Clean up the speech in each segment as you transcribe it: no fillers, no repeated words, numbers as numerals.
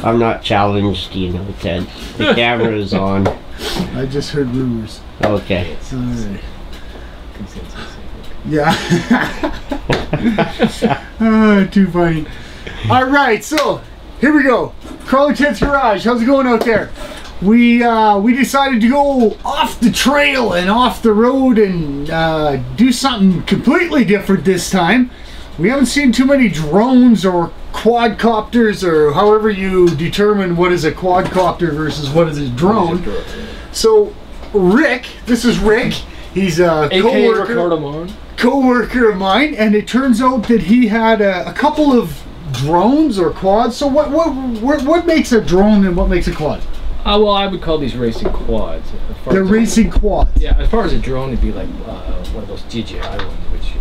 I'm not challenged, you know, Ted. The camera is on. I just heard rumors. Okay. All right. Yeah. Too funny. All right, so here we go. Crawler Ted's Garage. How's it going out there? We decided to go off the trail and off the road and do something completely different this time. We haven't seen too many drones or quadcopters, or however you determine what is a quadcopter versus what is a drone. So Rick, this is Rick. He's a co-worker of mine, and it turns out that he had a couple of drones or quads. So what makes a drone and what makes a quad? Well, I would call these racing quads. They're racing quads. Yeah, as far as a drone, it'd be like one of those DJI ones, which you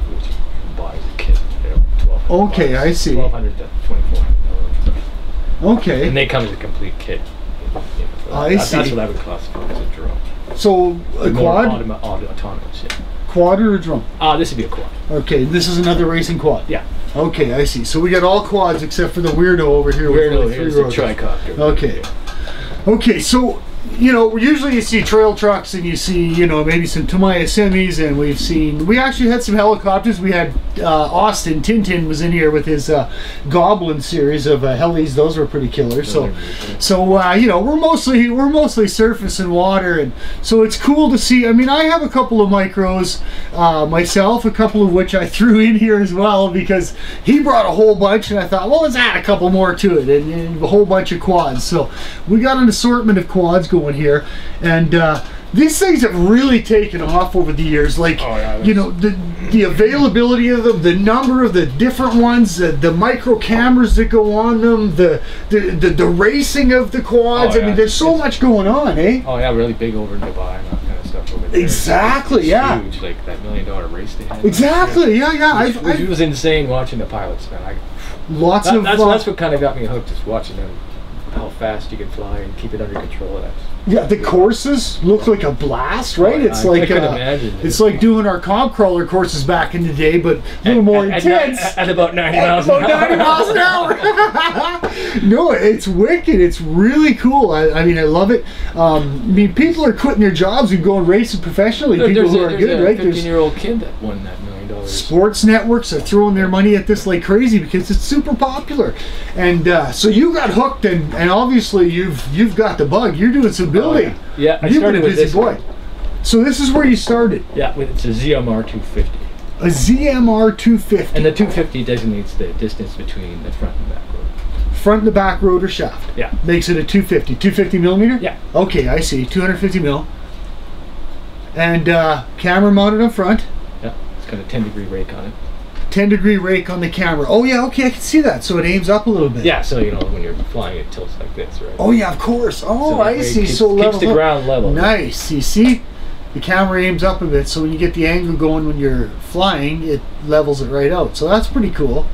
buy as a kit. They're like 12. Okay, I see. 1200 to 2400. Okay. And they come as a complete kit. I see. That's what I would classify as a drone. So a quad? Autonomous, yeah. Quad or a drone? This would be a quad. Okay, this is another racing quad. Yeah. Okay, I see. So we got all quads except for the weirdo over here. Weirdo here's the Tricopter. Okay. Okay, so, you know, usually you see trail trucks and you see, you know, maybe some Tamiya semis, and we actually had some helicopters. We had Austin, Tintin was in here with his Goblin series of helis. Those were pretty killer. So you know, we're mostly surface and water, and so it's cool to see. I mean, I have a couple of micros myself, a couple of which I threw in here as well because he brought a whole bunch, and I thought, well, let's add a couple more to it, and a whole bunch of quads. So we got an assortment of quads going here, and these things have really taken off over the years. Like, you know, the availability of them, the number of the different ones, the micro cameras that go on them, the racing of the quads. I mean, there's so much going on, eh? Oh yeah, really big over in Dubai and that kind of stuff over there. Exactly, yeah. Huge, like that $1 million race they had. Exactly, yeah. It was insane watching the pilots, man. That's what kind of got me hooked, is watching them. How fast you can fly and keep it under control. Yeah, the courses look like a blast, right? It's like I could imagine. It's like doing our comp crawler courses back in the day, but a little more intense. At about 90 miles an hour. About 90 miles an hour. No, it's wicked. It's really cool. I mean, I love it. I mean, people are quitting their jobs and going racing professionally. People who are good, right? There's a 15-year-old kid that won that $1 million. Sports networks are throwing their money at this like crazy because it's super popular. And so you got hooked, and obviously you've got the bug. You're doing some building. Yeah, I You've started been a busy with this boy. one. So this is where you started. Yeah, it's a ZMR 250. A ZMR 250. And the 250 designates the distance between the front and back rotor. Front and the back rotor shaft. Yeah. Makes it a 250. 250 millimeter? Yeah. Okay, I see. 250 mil. And camera mounted up front. Yeah, it's got a 10-degree rake on it. 10-degree rake on the camera. Oh yeah, okay, I can see that. So it aims up a little bit. Yeah, so you know when you're flying, it tilts like this, right? Oh yeah, of course. Oh, so I see. So keeps the ground level. Nice. You see, the camera aims up a bit, so when you get the angle going when you're flying, it levels it right out. So that's pretty cool.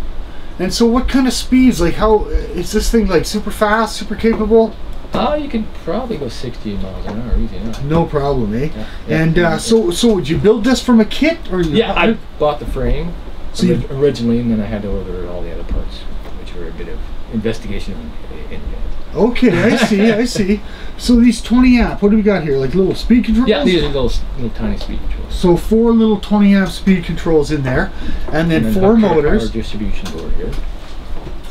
And so, what kind of speeds? Like, how is this thing like super fast, super capable? You can probably go 60 miles an hour easy enough. No problem, eh? Yeah. And so would you build this from a kit, or I bought the frame. So originally, and then I had to order all the other parts, which were a bit of investigation in it. Okay, I see, I see. So these 20 amp, what do we got here? Like little speed controls? Yeah, these are little tiny speed controls. So 4 little 20 amp speed controls in there, and then 4 motors. Power distribution board here.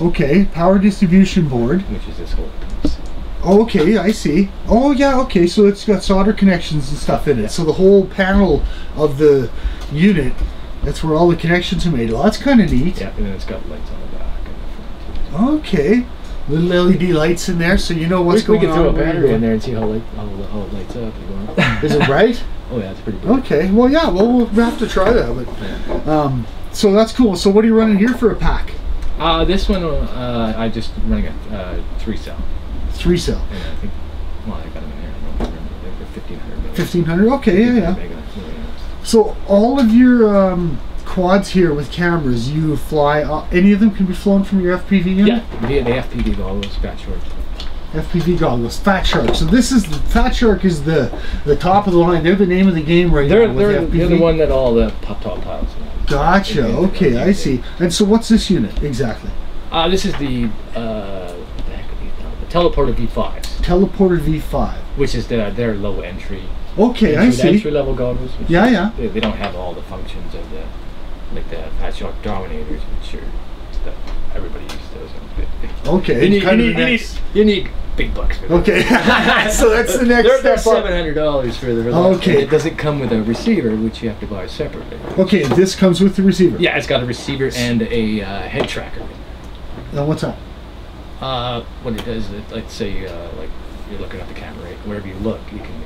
Okay, power distribution board. Which is this whole piece. Okay, I see. Oh yeah, okay, so it's got solder connections and stuff in it. So the whole panel of the unit, that's where all the connections are made. Well, that's kind of neat. Yeah, and then it's got lights on the back and the front. Okay, little LED lights in there, so you know what's going on. We can throw a battery in there and see how it lights up. Is it bright? Oh yeah, it's pretty bright. Okay, well yeah, we'll have to try that. But so that's cool. So what are you running here for a pack? This one, I just running a 3-cell. 3-cell. And I think, well, I got them in here. I don't remember. They're 1500. 1500. Okay, yeah. So all of your quads here with cameras, you fly. Any of them can be flown from your FPV unit? Yeah, the FPV goggles, Fat Shark. FPV goggles, Fat Shark. So this is Fat Shark is the top of the line. They're the name of the game right now. They're the one that all the top pilots have. Gotcha. Okay, I see. And so what's this unit exactly? This is the teleporter V5s. Teleporter V5. Which is their low entry. Okay, I see. Entry level goggles. Yeah. They don't have all the functions of the fat shock dominators, which are everybody uses those. Okay. You need big bucks for that. Okay. So that's the next they're step. $700 for the. Okay. And it doesn't come with a receiver, which you have to buy separately. Okay, this comes with the receiver. Yeah, it's got a receiver and a head tracker. Now what's that? What it does, let's say like you're looking at the camera, right? Wherever you look,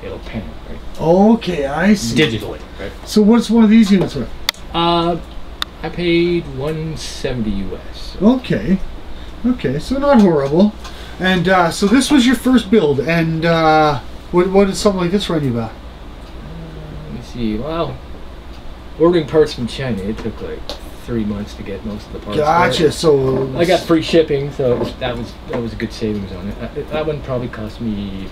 it'll pan, right? Okay, I see. Digitally, right? So what's one of these units worth? I paid $170 US. Okay, so not horrible. And so this was your first build, and what did something like this run you about? Let me see. Well, ordering parts from China, it took like 3 months to get most of the parts. Gotcha. So I got free shipping, so that was a good savings on it. That one probably cost me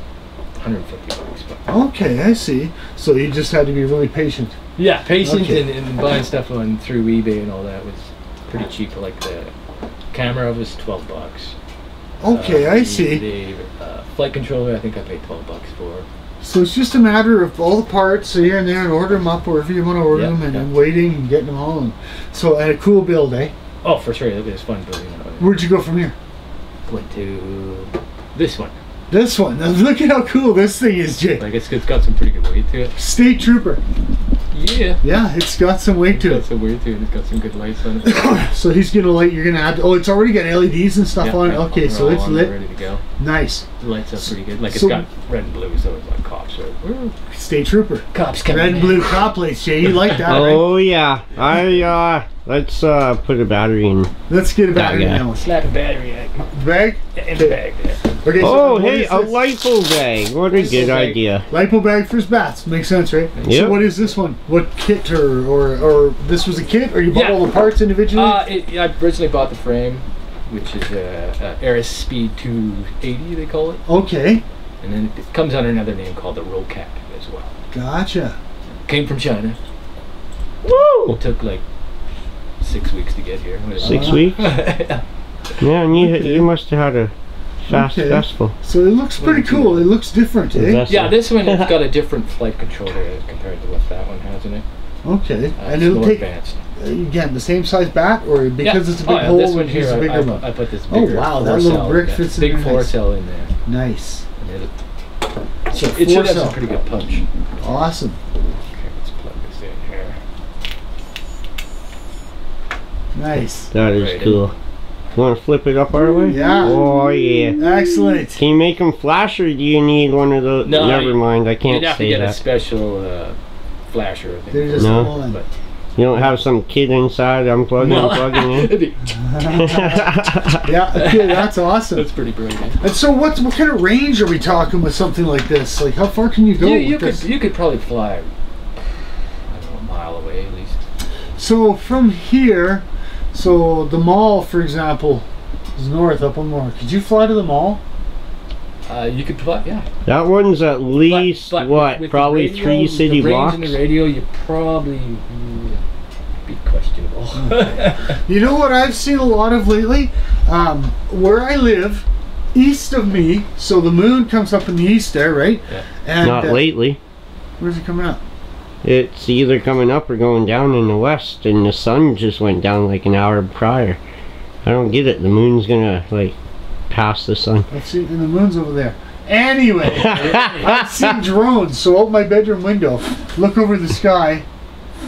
$150. But. Okay, I see. So you just had to be really patient. Yeah, patient. Okay. And buying stuff through eBay and all that was pretty cheap. Like the camera was $12. Okay, I see. The flight controller, I think I paid $12 for. So it's just a matter of all the parts here and there, and order them up wherever you want to order them, and waiting and getting them all. And so, and a cool build, eh? Oh, for sure. It was fun building it. Where'd you go from here? Went to this one. This one. Now look at how cool this thing is, Jay. Like it's got some pretty good weight to it. State Trooper. Yeah. Yeah, it's got some weight to it. It's got some weight to it. It's got some good lights on it. So he's gonna light. You're gonna add. Oh, it's already got LEDs and stuff on it. Okay, so it's lit. Ready to go. Nice. It lights up pretty good. Like it's got red and blue, so it's like cops. Right? State Trooper. Cops coming. Red and blue cop lights, Jay. You like that, right? Oh yeah. Let's put a battery in. Let's get a battery now. Slap a battery in the bag. In the bag there. Okay, so hey, a LiPo bag. What a good idea. LiPo bag for his bats. Makes sense, right? Yeah. So what is this one? What kit or this was a kit, or you bought all the parts individually? I originally bought the frame, which is Arris Speed 280, they call it. Okay. And then it comes under another name called the roll cap as well. Gotcha. Came from China. Woo! It took like 6 weeks to get here. 6 weeks? Yeah, and you must have had a fast festival. So it looks pretty cool. It looks different, eh? Yeah, this one has got a different flight controller compared to what that one has in it. Okay. And it'll take advanced. Again the same size bat, or because it's a big hole. This one here, it's a bigger one. I put this bigger. Oh wow, that little brick fits in there. Big 4-cell in there. Nice. And it should have some pretty good punch. Awesome. Okay, let's plug this in here. Nice. That is cool. You want to flip it up our way? Yeah. Oh yeah. Excellent. Can you make them flash, or do you need one of those? No, never mind. I can't you'd have say to get that. a special flasher. I think. They're just no. but You don't have some kid inside unplugging and plugging in? Yeah, okay, that's awesome. That's pretty brilliant. And so what kind of range are we talking with something like this? Like how far can you go with this? You could probably fly, I don't know, a mile away at least. So from here, so the mall, for example, is north, up on more. Could you fly to the mall? You could fly, yeah. That one's at least, but what, with probably radio, 3 city blocks? The range in the radio, you probably be questionable. You know what I've seen a lot of lately? Where I live, east of me, so the moon comes up in the east there, right? Yeah. And, Not lately. Where's it coming up? It's either coming up or going down in the west, and the sun just went down like an hour prior. I don't get it. The moon's gonna, like, pass the sun. Let's see, and the moon's over there. Anyway, I've seen drones, so out my bedroom window, look over the sky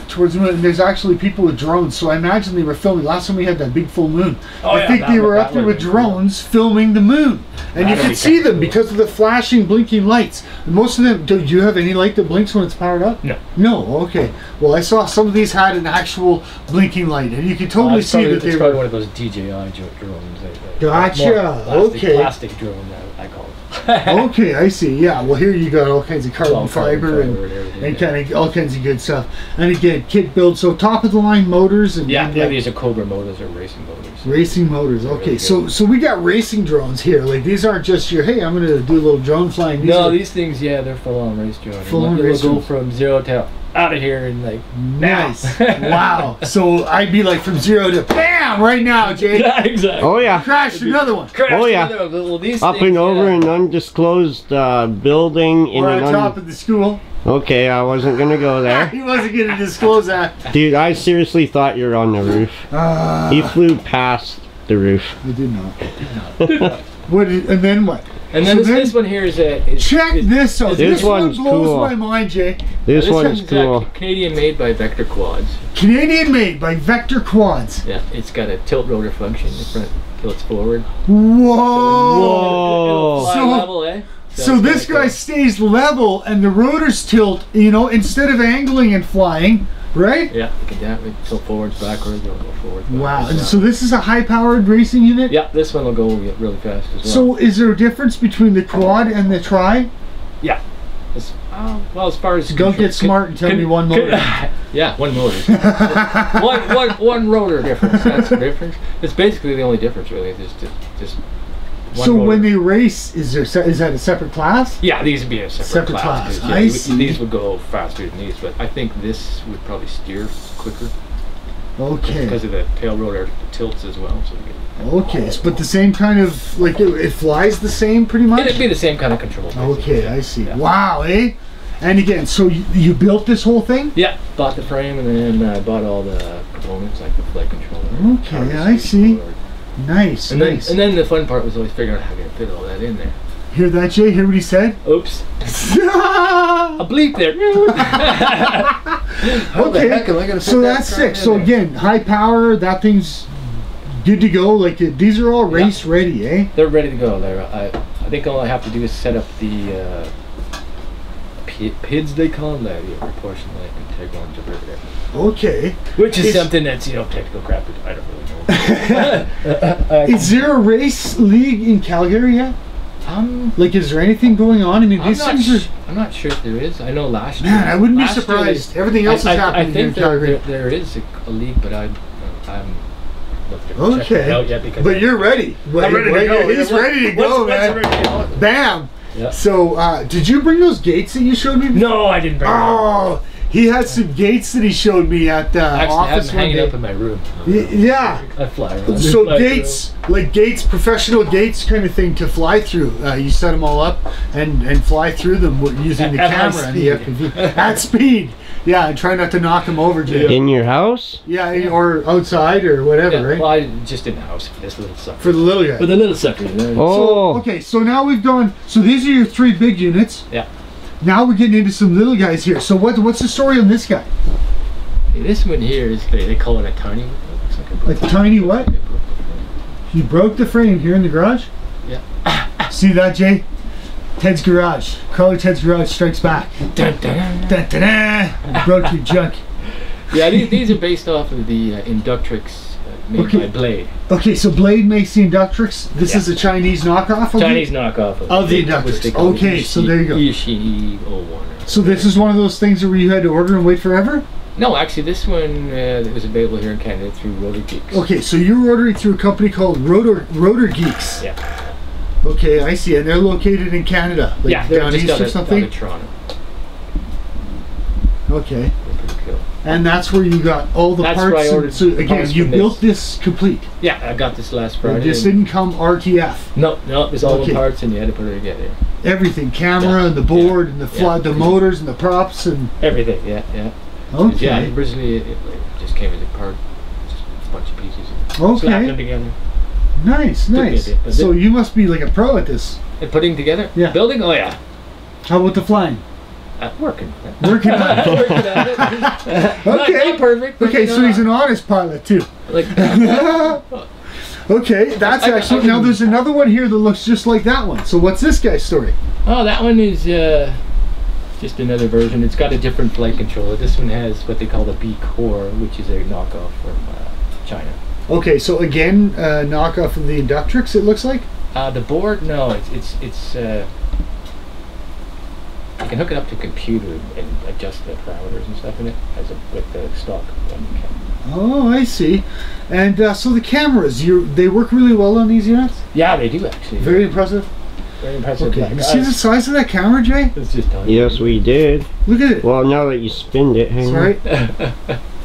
towards the moon, and there's actually people with drones, so I imagine they were filming. Last time we had that big full moon, I think they were up there with drones filming the moon, and you could see them because of the flashing, blinking lights. And most of them, do you have any light that blinks when it's powered up? No. No, okay. Well, I saw some of these had an actual blinking light, and you could totally see that they were... It's probably one of those DJI drones. Gotcha, okay. Plastic drone, I call it. Okay, I see. Yeah, well here you got all kinds of carbon fiber and kind of all kinds of good stuff. And again, kit build, so top of the line motors and these are Cobra motors or racing motors. Racing motors. Okay, really so we got racing drones here. Like these aren't just your hey, I'm gonna do a little drone flying. These things, they're full on race drone. Full on race go from 0 to out of here and like nice. Wow. So I'd be like from 0 to bam right now, Jay. Yeah, exactly. Oh yeah. Crash another one. Oh yeah. Well, these Up things, and over an undisclosed building in We're an on top of the school. Okay, I wasn't gonna go there. He wasn't gonna disclose that. Dude, I seriously thought you were on the roof. He flew past the roof. I did not. What? And then what? And then, so this one here is a. Check this out. This one one's blows cool. my mind, Jay. This one's cool. Canadian made by Vector Quads. Canadian made by Vector Quads. Yeah, it's got a tilt rotor function. The front tilts forward. Whoa! So, fly level, eh? So this guy stays level and the rotors tilt, you know, instead of angling and flying, right? Yeah, you can tilt forwards, backwards, or go forwards. Backwards, wow, and so this is a high-powered racing unit? Yeah, this one will go really fast as well. So is there a difference between the quad and the tri? Yeah. Well, as far as... Don't get smart and tell me one motor. Yeah, one motor. one rotor difference, that's the difference. It's basically the only difference, really, just so motor. when they race, is that a separate class? Yeah, these would be a separate class. Yeah, I see. These would go faster than these, but I think this would probably steer quicker. Okay. Because of the tail rotor tilts as well. So okay, but the same kind of, like, it flies the same pretty much? It'd be the same kind of control. Okay, I see. Yeah. Wow, eh? And again, so you built this whole thing? Yeah, bought the frame and then I bought all the components like the flight controller. Okay, I see. Nice, and nice. Then the fun part was always figuring out how to fit all that in there. Hear that, Jay? Hear what he said? Oops. A bleep there. How the heck am I gonna fit so that's sick. So again, high power, that thing's good to go. Like these are all race ready, eh? They're ready to go. I think all I have to do is set up the PIDs, they call them, the proportional integral interpreter. Okay. Which is something that's, technical crap that I don't really know. Is there a race league in Calgary yet? Like, is there anything going on? I mean, these things are... I'm not sure if there is. I know last year... Man, I wouldn't be surprised. Everything else is happening in Calgary. I think there is a league, but I'm okay. It out yet because but you're ready. I'm ready to go. He's ready to go, man. Bam. Yeah. So, did you bring those gates that you showed me? No, I didn't bring them. Oh, he had some gates that he showed me at the office one day. Hanging up in my room. Yeah. I fly around. So gates, like gates, professional gates kind of thing to fly through. You set them all up and fly through them using the camera and the FPV. At speed. Yeah, and try not to knock them over, Jay. In your house? Yeah, or outside or whatever, right? Well, just in the house for this little sucker. For the little guy. For the little sucker. Oh. So, okay, so now we've gone. So these are your 3 big units. Yeah. Now we're getting into some little guys here. So what's the story on this guy? This one here is they call it a tiny. It looks like a tiny what? He broke the frame here in the garage. Yeah. See that, Jay? Ted's garage. Carly Ted's garage strikes back. Dun, dun, dun, dun, dun. Broke your junk. Yeah, these are based off of the Inductrix made by Blade. Okay, so Blade makes the Inductrix. This is a Chinese knockoff of knockoff of the Inductrix. Okay, so there you go. Yoshi 01. So this is one of those things where you had to order and wait forever? No, actually, this one was available here in Canada through Rotor Geeks. Okay, so you're ordering through a company called Rotor Geeks. Yeah. Okay, I see. And they're located in Canada. Like yeah, they're down just east or something? Down in Toronto. Okay. Cool. And that's where you got all the parts. Where I ordered so again, you built this complete. Yeah, I got this last Friday. This didn't come RTF. No, it was all the parts, and you had to put it together. Everything, camera and the board and the the motors and the props and everything. Yeah. Okay. Yeah, originally it just came as a part, just a bunch of pieces. Okay. Slapped them together. Nice. So you must be like a pro at this. At putting together? Yeah. Building? Oh yeah. How about the flying? Working. Working on it. Okay. Not perfect. Okay, so he's an honest pilot too. Okay, that's actually now there's another one here that looks just like that one. So what's this guy's story? Oh, that one is just another version. It's got a different flight controller. This one has what they call the B core, which is a knockoff from China. Okay, so again, knockoff of the Inductrix, it looks like? The board, no, it's you can hook it up to a computer and adjust the parameters and stuff in it with the stock one you can. Oh, I see. And so the cameras, they work really well on these units? Yeah, they do actually. Very impressive. Very impressive. Okay, Like, you see the size of that camera, Jay? it's just tiny. Yes, we did. Look at it. Well, now that you spinned it, hang on. Right?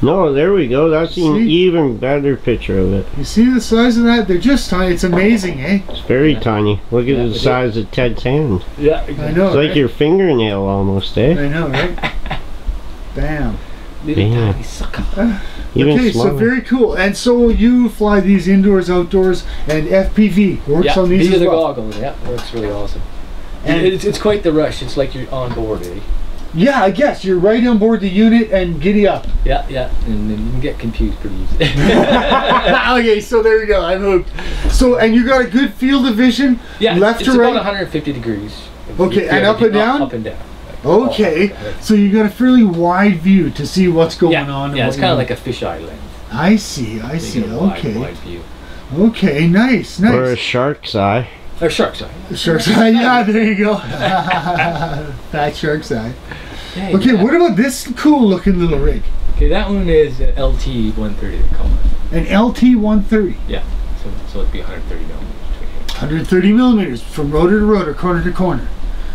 No, there we go. That's an See? even better picture of it. You see the size of that? They're just tiny. It's amazing, eh? It's very tiny. Look at Yeah, the it size of Ted's hand. Yeah, I know. It's like right? your fingernail almost, eh? I know, right? Bam. Little Yeah. tiny sucker. Even Okay, smaller. so very cool. And so you fly these indoors, outdoors, and FPV works Yeah, on these these as are the well. goggles. Yeah, works really awesome. And- And it's quite the rush. It's like you're on board, eh? Yeah, I guess you're right on board the unit and giddy up. Yeah, yeah, and then you can get confused pretty easily. Okay, so there you go. I'm hooked. So, and you got a good field of vision, Yeah, left it's to about right. 150 degrees. Okay, and up and down? Up and down. Like, Okay, up, so you got a fairly wide view to see what's going yeah, on. and yeah, it's what kind of you- like a fisheye lens. I see. I So see. you get a wide, Okay. wide view. Okay. Nice. Or a Nice. shark's eye. Or shark's eye. Shark's eye. Yeah, there you go. Fat shark's eye. Yeah, Okay, yeah. what about this cool looking little rig? Okay, that one is LT 130. They call it. An LT 130. Yeah, so it'd be 130 millimeters between here. 130 millimeters from rotor to rotor, corner to corner.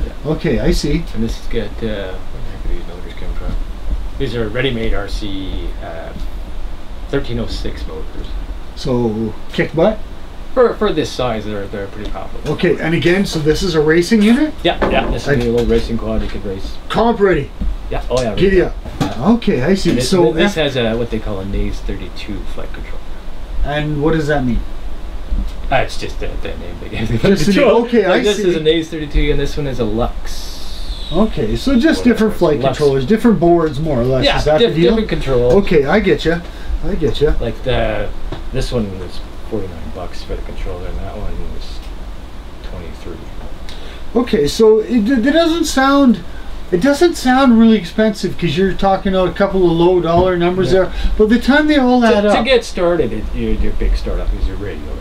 Yeah. Okay, I see. And this has got where the heck are these motors come from? These are ready-made RC 1306 motors. So, kick butt. For this size, they're pretty powerful. Okay, and again, so this is a racing unit? Yeah, yeah. This is a little racing quad. You could race. Comp ready. Yeah. Oh yeah. Giddy up. Okay, I see. And this, So, this has a what they call a NAS 32 flight control. and what does that mean? It's just the name they gave me. Just the name, okay, I This see. is a NAS 32, and this one is a Lux. Okay, so just Whatever, different flight Lux. controllers, different boards, more or less. Yeah, Is that the deal? different controls. Okay, I get you. I get you. Like this one was $49 for the controller, and that one was 23. Okay, so it doesn't sound really expensive because you're talking about a couple of low dollar numbers Yeah. there. But the time they all add To up, get started, your big startup is your radio. Right?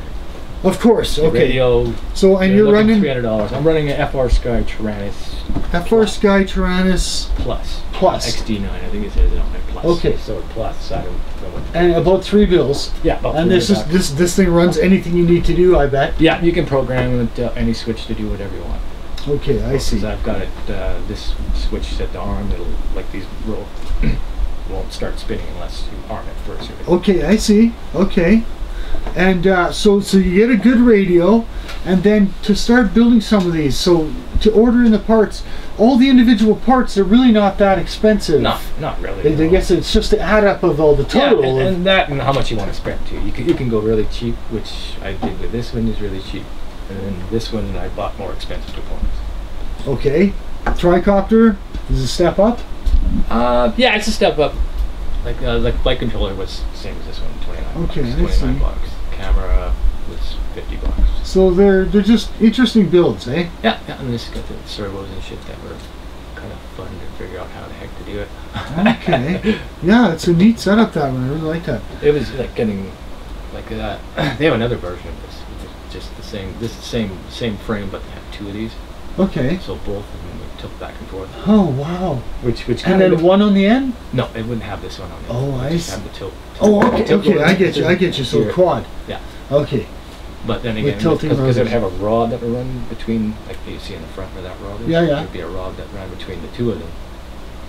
of course. Your Okay. Radio. So and you're running $300. I'm running an FR Sky Tyrannus FR Sky Tyrannus Plus. Plus, XD9, I think it says it on my Plus. Okay. So Plus, I don't know what. and about $3 Yeah. About And this is $300. this thing runs anything you need to do, I bet. Yeah, you can program it, any switch to do whatever you want. Okay, I see. Because I've got it, this switch set to arm. It'll like these won't start spinning unless you arm it first. Okay, I see. Okay. And so you get a good radio, and then to start building some of these, so to order in the parts, all the individual parts, they're really not that expensive. Not really. I guess it's just the add up of all the Yeah, total. and that and how much you want to spend too. You can go really cheap, which I did with this one is really cheap, and then this one I bought more expensive components. Okay. Tricopter is a step up. Yeah, it's a step up. Like flight controller was the same as this one, $29. Okay, I $29. see. Camera was $50. So they're just interesting builds, eh? Yeah, and this got the servos and shit that were kind of fun to figure out how the heck to do it. Okay. Yeah, it's a neat setup, that one. I really like that. It was like getting like that. They have another version of this, which is just the same. This is the same frame, but they have two of these, Okay. so both of them would tilt back and forth. Oh, wow. Which And kind then of one on the end? no, it wouldn't have this one on it. Oh, It would I just see. have the tilt. Oh, okay, tilt okay. rotor I get you. So here. quad. Yeah. Okay. But then With again, tilting because it would rotors. have a rod that would run between, like you see in the front where that rod is. Yeah, yeah. There'd be a rod that ran between the two of them,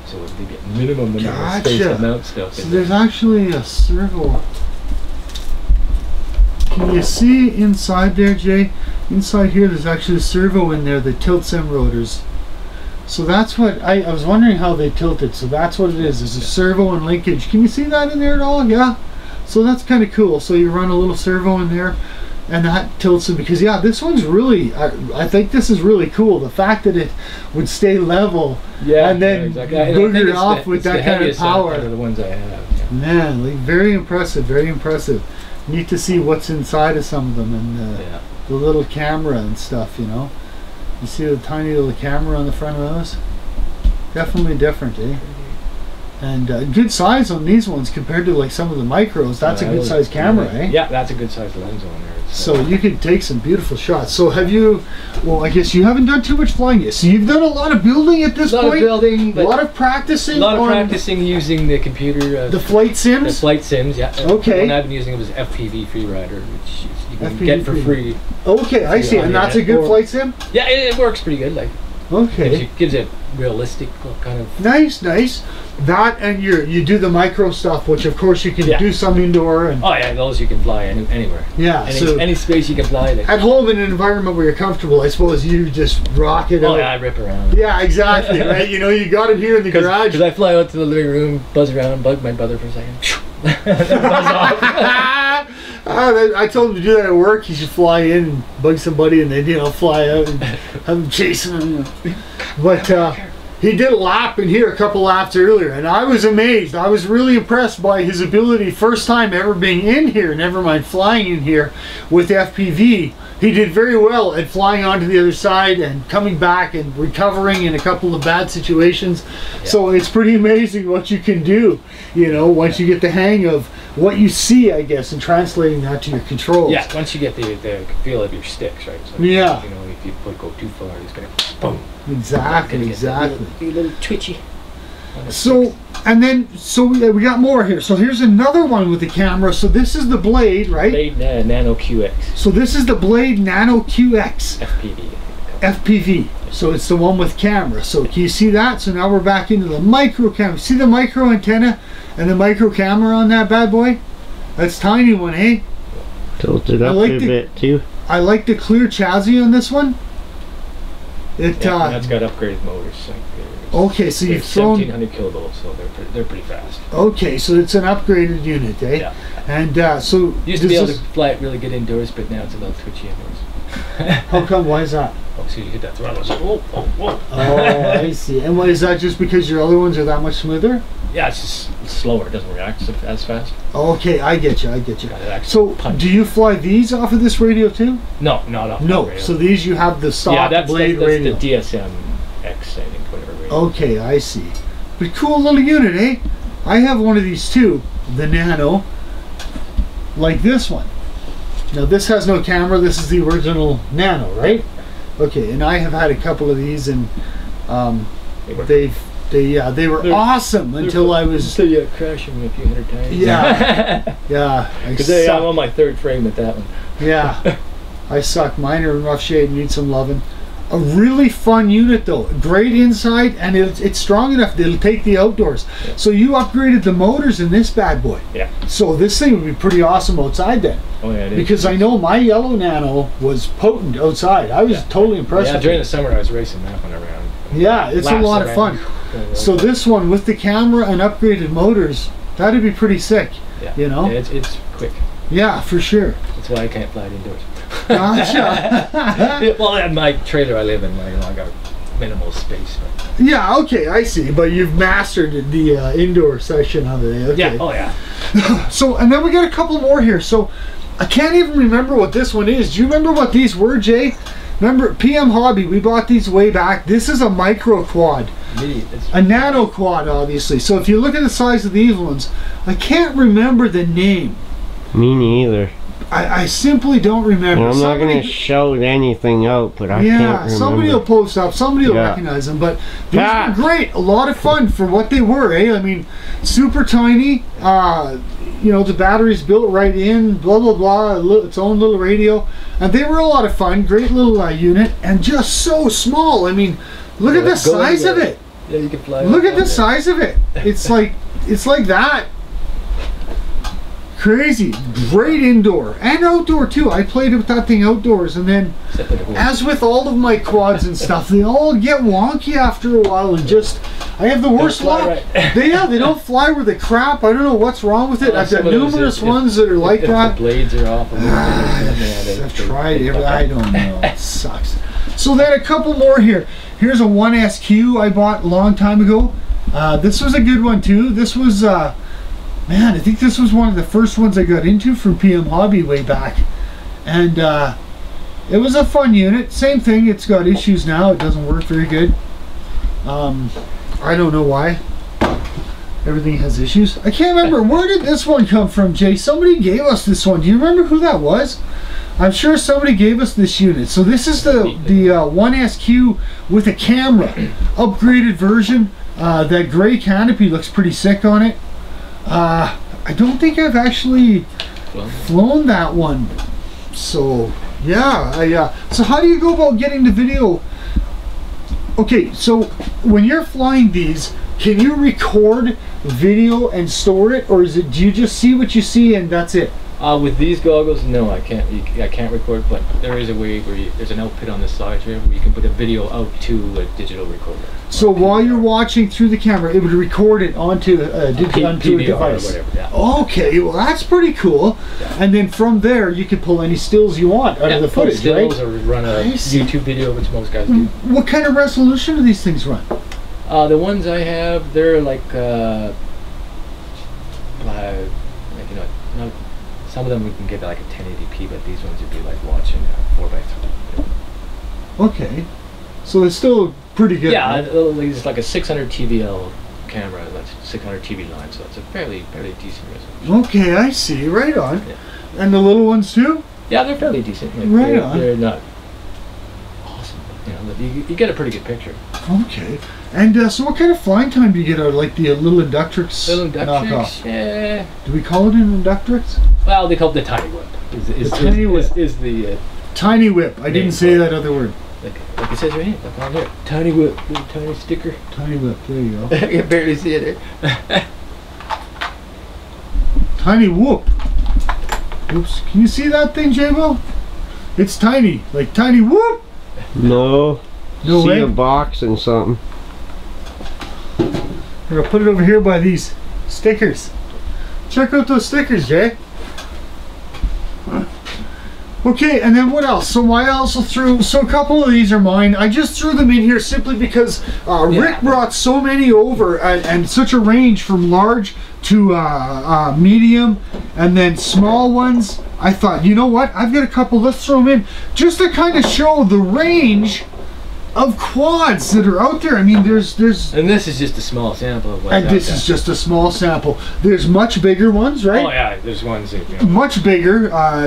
so it would be a minimum amount of space Gotcha. to mount stuff. So in there's there. actually a servo. Can you see inside there, Jay? Inside here, there's actually a servo in there that tilts them rotors. So that's what I was wondering how they tilted. So that's what it is. There's a servo and linkage. Can you see that in there at all? Yeah. So that's kind of cool. So you run a little servo in there, and that tilts it because yeah, this one's really. I think this is really cool. The fact that it would stay level Yeah, and then exactly. I think booger it's off the- with it's that the kind of heaviest power. out of the ones I have. Yeah. Man, like very impressive, very impressive. Neat to see what's inside of some of them and Yeah. the little camera and stuff, you know. You see the tiny little camera on the front of those? Definitely different, eh? And good size on these ones compared to like some of the micros. That's a good size camera, eh? Yeah, that's a good size lens on there. So you can take some beautiful shots. So have you, well, I guess you haven't done too much flying yet. So you've done a lot of building at this point? A lot of building. A lot of practicing? A lot of practicing using the computer. The flight sims? The flight sims, yeah. Okay. The one I've been using was FPV Freerider, which you can get for free. Okay, I see. And that's a good flight sim? Yeah, it works pretty good. Like, okay. It gives it realistic kind of. Nice, nice. That and you do the micro stuff, which of course you can do some indoor and. Oh yeah, those you can fly anywhere. Yeah, any space you can fly. At home in an environment where you're comfortable, I suppose you just rock it out. Oh yeah, I rip around. Yeah, exactly. Right, you know, you got it here in the garage. Because I fly out to the living room, buzz around, bug my brother for a second, then buzz off. I told him to do that at work. He should fly in and bug somebody, and then fly out and have them chasing him. But he did a lap in here, a couple laps earlier, and I was amazed. I was really impressed by his ability. First time ever being in here, never mind flying in here with FPV. He did very well at flying onto the other side and coming back and recovering in a couple of bad situations. Yeah. So it's pretty amazing what you can do, you know, once you get the hang of what you see, I guess, and translating that to your controls. Yeah, once you get the feel of your sticks, right? So, yeah. You know, if you go too far, it's going to boom. Exactly, exactly. Be a little twitchy. So, and then, we got more here. So here's another one with the camera. So this is the Blade, right? Blade Nano QX. So this is the Blade Nano QX. FPV. FPV. So it's the one with camera. So can you see that? So now we're back into the micro camera. See the micro antenna and the micro camera on that bad boy? That's tiny one, eh? Tilted up a bit too. I like the clear chassis on this one. That's got upgraded motors. Okay, so you've thrown 1700 kilovolts, so they're pretty fast. Okay, so it's an upgraded unit, eh? Yeah. And so used to be able to fly it really good indoors, but now it's a little twitchy indoors. How come? Why is that? Oh, so you hit that throttle. It's like, whoa, whoa, whoa. Oh, I see. And what is that? Just because your other ones are that much smoother? Yeah, it's just slower. It doesn't react as fast. Okay, I get you. I get you. So, do you fly these off of this radio too? No, not off. No. The radio. So these you have the stock Blade radio. That's the DSM X, I think, whatever radio. Okay, I see. But cool little unit, eh? I have one of these too, the Nano, like this one. Now this has no camera. This is the original Nano, right? Okay, and I have had a couple of these, and they were awesome until I was. Until you crashed them a few hundred times. Yeah, yeah. Because I'm on my third frame with that one. Yeah, I suck. Mine are in rough shape. Need some loving. A really fun unit though. Great inside, and it's strong enough that it'll take the outdoors. Yeah. So you upgraded the motors in this bad boy. Yeah. So this thing would be pretty awesome outside then. Oh yeah, it is. Because I know my yellow Nano was potent outside. I was totally impressed. Yeah, during the summer I was racing that one around. Yeah, it's a lot of fun. So this one with the camera and upgraded motors, that'd be pretty sick. Yeah. You know? Yeah, it's quick. Yeah, for sure. That's why I can't fly it indoors. Gotcha. Well, at my trailer I live in, I got minimal space. But. Yeah, okay, I see. But you've mastered the indoor section of it. Okay. Yeah, oh yeah. So, and then we got a couple more here. So, I can't even remember what this one is. Do you remember what these were, Jay? Remember, PM Hobby, we bought these way back. This is a micro quad. A nano quad, obviously. So if you look at the size of these ones, I can't remember the name. Me neither. I simply don't remember. And I'm not going to shout anything out, but I can't remember. Somebody will post up, somebody will recognize them, but these were great. A lot of fun for what they were, eh? I mean, super tiny, you know, the battery's built right in, blah, blah, blah, its own little radio, and they were a lot of fun. Great little unit, and just so small. I mean, look at the size of it. Yeah, you can fly. Look at the size of it. It's like that. Crazy. Great indoor and outdoor too. I played with that thing outdoors, and then as with all of my quads and stuff, they all get wonky after a while, and just I have the worst luck. Right. They don't fly with the crap. I don't know what's wrong with it. I've got numerous ones that are like that. The blades are off. I've tried it. I don't know. It sucks. So then a couple more here. Here's a 1SQ I bought a long time ago. This was a good one too. This was man, I think this was one of the first ones I got into from PM Hobby way back, and it was a fun unit. Same thing, it's got issues now. It doesn't work very good. I don't know why. everything has issues. I can't remember, where did this one come from, Jay? Somebody gave us this one. Do you remember who that was? I'm sure somebody gave us this unit. So this is the 1SQ with a camera, upgraded version. That gray canopy looks pretty sick on it. I don't think I've actually flown that one. So yeah, so how do you go about getting the video? Okay, so when you're flying these, can you record video and store it, or is it, do you just see what you see and that's it? With these goggles, no, I can't. I can't record, but there is a way where there's an output on the side here where you can put a video out to a digital recorder. So while you're watching through the camera, it would record it onto a device. Or whatever, yeah. Okay, well that's pretty cool. Yeah. And then from there, you can pull any stills you want out of the footage, stills, right? Or run a YouTube video, which most guys do. What kind of resolution do these things run? The ones I have, they're like you know, not. Some of them we can get like a 1080p, but these ones would be like watching 4:3. Okay, so it's still pretty good. Yeah, right? It's like a 600 TVL camera, that's 600 TV line, so it's a fairly decent resolution. Okay, I see. Right on. Yeah. And the little ones too? Yeah, they're fairly decent. Like, Right on. They're not awesome, but, you know, you get a pretty good picture. Okay. And so what kind of flying time do you get out of like the little Inductrix knockoff? Yeah. Do we call it an Inductrix? Well, they call it the tiny whip. Tiny whip. Is the tiny whip. I didn't say that other word. Like it says right here, like on there. Tiny whip, little tiny sticker. Tiny whip. There you go. I can barely see it there. Tiny whoop. Oops. Can you see that thing, J-Will? It's tiny. Like tiny whoop. No. No See way. a box and something. Here, I'll put it over here by these stickers. Check out those stickers, Jay. Okay, and then what else? So I also threw, so a couple of these are mine. I just threw them in here simply because Rick brought so many over and such a range from large to medium and then small ones. I thought, you know what? I've got a couple, let's throw them in just to kind of show the range of quads that are out there. I mean, there's and this is just a small sample of what's and out this there. is just a small sample. There's much bigger ones, right? Oh yeah, there's ones that, you know, Much bigger,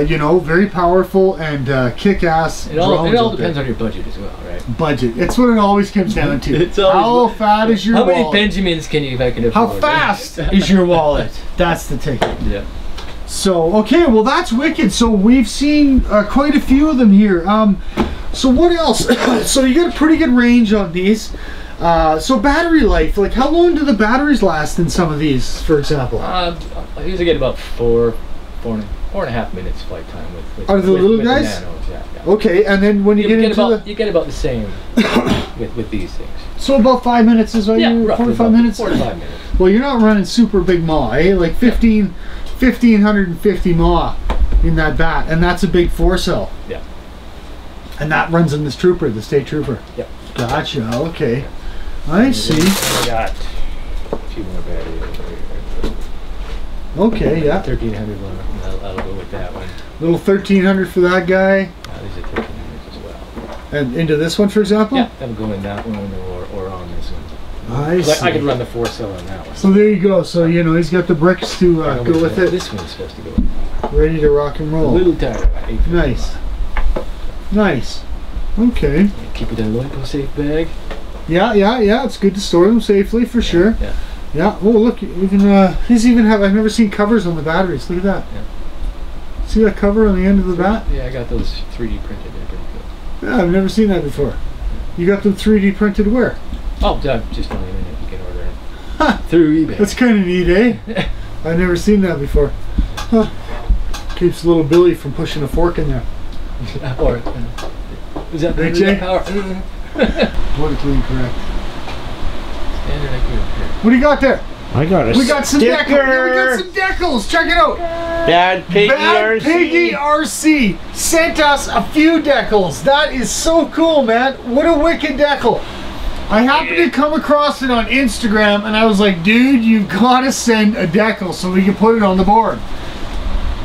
you know, very powerful and kick-ass. it all depends on your budget as well, right? Budget. It's what it always comes down to. It's always how fat is your how wallet? many Benjamins can you afford? How fast is your wallet? That's the ticket. Yeah. So okay, well that's wicked. So we've seen quite a few of them here. So what else? So you got a pretty good range on these. So battery life, like how long do the batteries last in some of these, for example? I usually get about four and a half minutes flight time with Are the little with guys? The nanos, yeah. Okay, and then when you get into about, you get about the same with these things. So about 5 minutes is what you 45 minutes? 4 to 5 minutes. Well, you're not running super big maw, eh? Like 1550 maw in that bat, and that's a big 4-cell. Yeah. And that runs in this trooper, the state trooper. Yep. Gotcha. Okay. I see. I got a few more batteries over here. Okay. Yeah. 1300 one. I'll go with that one. Little 1300 for that guy. These are 1300s as well. And into this one, for example. Yeah, that'll go in that one or on this one. I see. I could run the 4-cell on that one. So there you go. So you know he's got the bricks to go with it. This one's supposed to go. Ready to rock and A roll. little tighter. Nice. Nice. Okay. Keep it in a Loipo safe bag. Yeah. It's good to store them safely for sure. Yeah. Yeah. Oh, look. Even these even have. I've never seen covers on the batteries. Look at that. Yeah. See that cover on the end of the bat? Yeah, I got those 3D printed. They're pretty cool. Yeah, I've never seen that before. You got them 3D printed where? Oh, just on the internet. You can order it Huh. through eBay. That's kind of neat, eh? I've never seen that before. Huh. Keeps little Billy from pushing a fork in there. Or is that Right, is Jay? that power? Politically incorrect. Standard IQ. What do you got there? I got a We got some sticker. decals. Yeah, we got some decals. Check it out. Badpiggie Badpiggie RC. RC sent us a few decals. That is so cool, man. What a wicked decal. I happened to come across it on Instagram and I was like, dude, you've got to send a decal so we can put it on the board.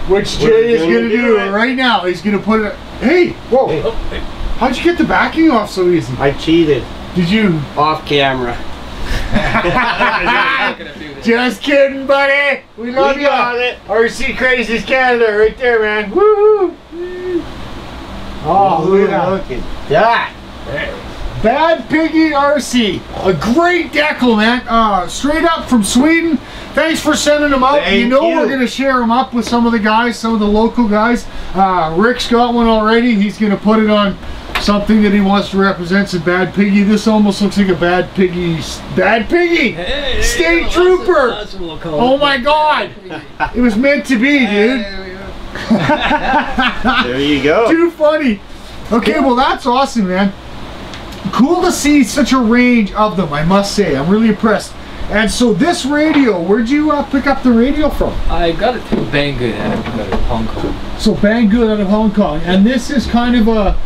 Which Jay is going to do right now. He's going to put it. Hey, whoa. How'd you get the backing off so easy? I cheated Did you? off camera. Just kidding, buddy. We love you. It. RC Crazy's Canada, right there, man. Woohoo! Oh, look at that. Badpiggie RC, a great decal, man. Straight up from Sweden. Thanks for sending them up. Thank you. you. We're going to share them up with some of the guys, some of the local guys. Rick's got one already. He's going to put it on something that he wants to represent some Badpiggie. This almost looks like a Badpiggie. Hey, State Trooper. That's what we'll call Oh it. my God. It was meant to be, dude. There you go. Too funny. Okay, well that's awesome, man. Cool to see such a range of them, I must say. I'm really impressed. And so this radio, where'd you pick up the radio from? I got it through Banggood out of Hong Kong. So Banggood out of Hong Kong. And this is kind of a,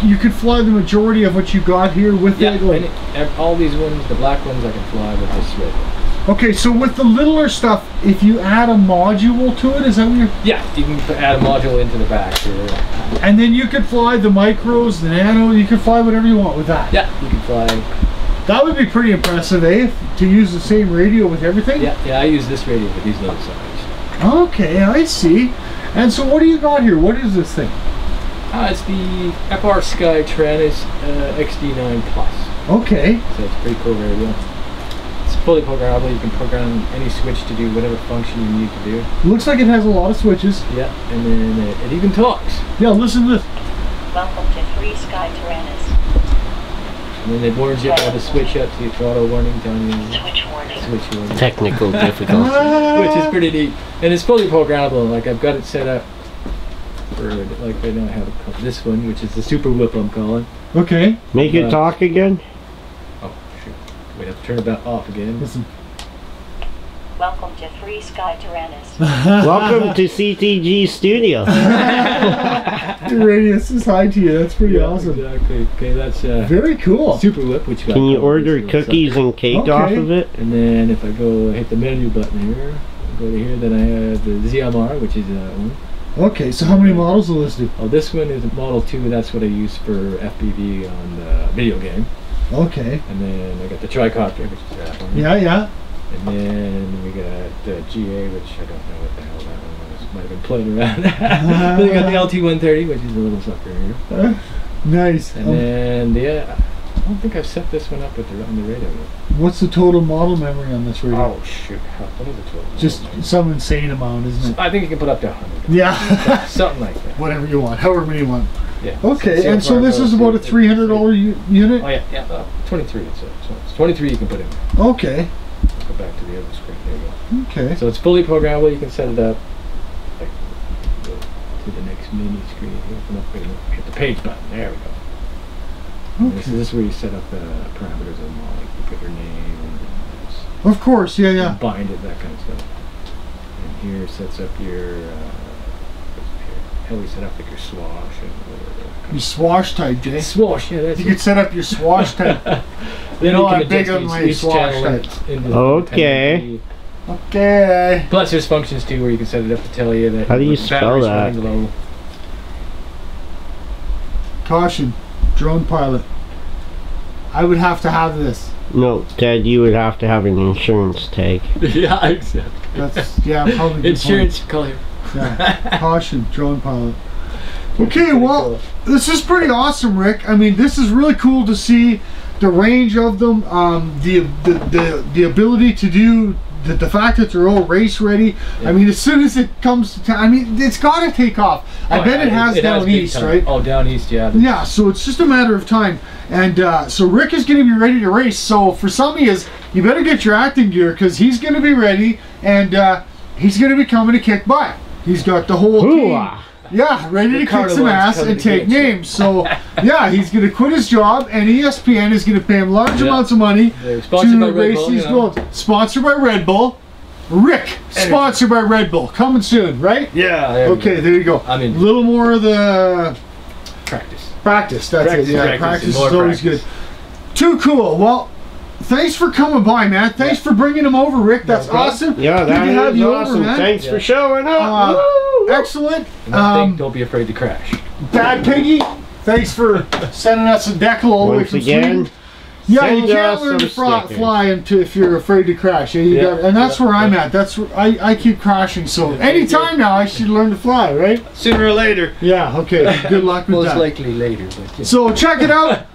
you could fly the majority of what you got here with Yeah, it? Like, and all these ones, the black ones, I can fly with this radio. okay, so with the littler stuff, if you add a module to it, is that what you're... Yeah, you can add a module into the back here. And then you could fly the micros, the nano, you could fly whatever you want with that. Yeah, you can fly. That would be pretty impressive, eh? To use the same radio with everything? Yeah, I use this radio with these little size. Okay, I see. And so what do you got here? What is this thing? It's the FR Sky Taranis XD9 Plus. Okay. So it's a pretty cool radio. It's fully programmable. You can program any switch to do whatever function you need to do. Looks like it has a lot of switches. Yeah, and then it even talks. Yeah, listen to this. Welcome to Free Sky Taranis. And then it warns you how to switch up to your throttle warning, down your Switch warning. switch warning. Technical difficulty. Which is pretty neat. And it's fully programmable. Like I've got it set up for, like right now I have it called this one, which is the Super Whip I'm calling. Okay. Make it talk again. Oh, shoot. We have to turn it back off again. Listen. Welcome to Free Sky Taranis. Welcome to CTG Studio. The radio says hi to you. That's pretty awesome. Exactly. Okay, that's Very cool. Super Whip, which Can you order cookies and cake off of it? And then if I go hit the menu button here, go to here, then I have the ZMR, which is that one. Okay, so how many models will this do? Oh, this one is Model 2. That's what I use for FPV on the video game. Okay. And then I got the Tricopter, which is that one. Yeah, yeah. And then we got the GA, which I don't know what the hell that one was. Might have been playing around. Then we got the LT130, which is a little sucker here. Nice. And then, yeah, I don't think I've set this one up with on the radio yet. What's the total model memory on this radio? Oh, shoot. What is the total? Just some insane amount, isn't it? I think you can put up to 100. Yeah. Something like that. Whatever you want, however many you want. Yeah. Okay, and so far this it is goes about a to- $300 unit? Oh, yeah. 23. So it's 23 you can put in. Okay. Go back to the other screen. There you go. Okay. So it's fully programmable. You can set it up. Like, go to the next mini screen. Open up, wait a minute, hit the page button. There we go. Okay. This is where you set up the parameters of them all. Like you put your name and this, Of course, yeah, yeah. bind it, that kind of stuff. And here sets up your how we set up like your swash and whatever. Your swash type, Jay. Swash, yeah, that's You could set up your swash type. Then No, you can I'm big adjust on my each swash channel type. into Okay. Okay. Plus there's functions too where you can set it up to tell you that How do you the spell battery's that? running low. Caution, drone pilot. I would have to have this. No, Ted, you would have to have an insurance tag. Yeah, exactly. That's, yeah, probably good Insurance color. point. Yeah. Caution, drone pilot. Okay, well, this is pretty awesome, Rick. I mean, this is really cool to see the range of them, the ability to do the fact that they're all race ready. Yeah. I mean, as soon as it comes to time, I mean, it's got to take off. I bet it has down big east, time. right? Oh, down east, yeah. Yeah, so it's just a matter of time. And so Rick is going to be ready to race. So for some of you better get your acting gear because he's going to be ready and he's going to be coming to kick butt. He's got the whole team. Hoo-ah. Yeah, ready to kick Carter some one's ass coming and to take get you. names. So yeah, he's going to quit his job and ESPN is going to pay him large Yeah. amounts of money They're sponsored by to Red race Bull, these you know. goals. Sponsored by Red Bull. Rick, sponsored by Red Bull. Coming soon, right? Yeah. There we Okay, go. there you go. I mean, A little more of the practice. practice. That's Practice, it. Yeah, practice, practice is more always practice. good. Too cool. Well, thanks for coming by, man. Thanks for bringing him over, Rick. That's problem. awesome. Yeah, Good that to have is you awesome. over, man. Thanks for showing up. Uh, excellent. Don't be afraid to crash. Badpiggie, thanks for sending us a decal all the way Once from again, Sweden. Yeah, you Send can't us learn to some stickers. fly if you're afraid to crash. Yeah, you Yeah, got, and that's yeah, where I'm yeah. at. That's where I keep crashing. So anytime now, I should learn to fly, right? Sooner or later. Yeah. Okay. Good luck with Most that. likely later. But yeah. So check it out.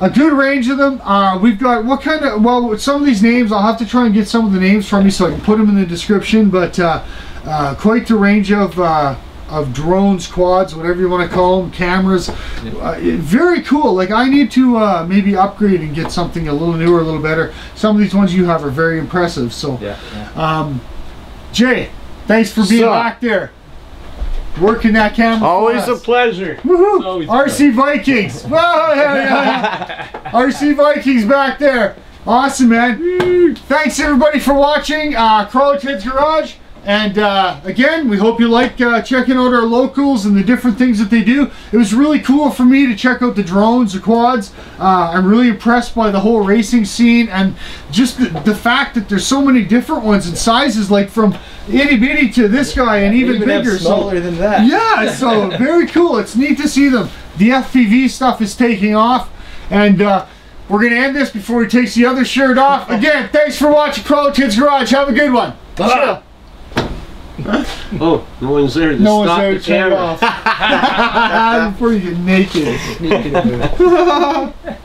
A good range of them. We've got what kind of, well, some of these names, I'll have to try and get some of the names from you so I can put them in the description, but quite the range of drones, quads, whatever you want to call them, cameras. Very cool. Like, I need to maybe upgrade and get something a little newer, a little better. Some of these ones you have are very impressive. So, Jay, thanks for being back there. Working that camera. Always a pleasure. Woohoo! Always RC Vikings. Whoa, RC Vikings back there. Awesome, man. Thanks everybody for watching Crawler Ted's Garage. And again, we hope you like checking out our locals and the different things that they do. It was really cool for me to check out the drones, the quads. I'm really impressed by the whole racing scene and just the fact that there's so many different ones and sizes, like from itty bitty to this guy and even bigger. Smaller than that. Yeah, so very cool. It's neat to see them. The FPV stuff is taking off, and we're gonna end this before he takes the other shirt off. Again, thanks for watching Crawler Ted's Garage. Have a good one. Bye. Oh, no one's there to No one's stop there the to turn it camera. off before you get naked. Sneaking move.